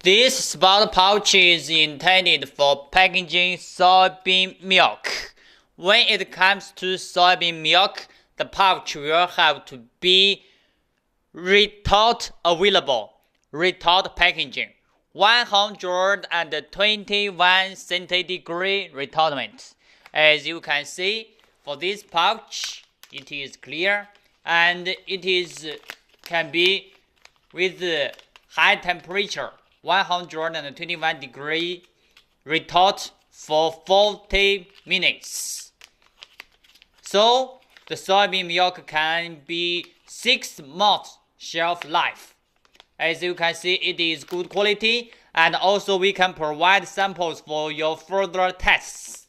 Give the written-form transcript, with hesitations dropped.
This spout pouch is intended for packaging soybean milk. When it comes to soybean milk, the pouch will have to be retort available. Retort packaging. 121 centigrade retortment. As you can see, for this pouch, it is clear and can be with high temperature, 121 degree retort for 40 minutes. So the soybean milk can be 6 months shelf life. As you can see, it is good quality, and also we can provide samples for your further tests.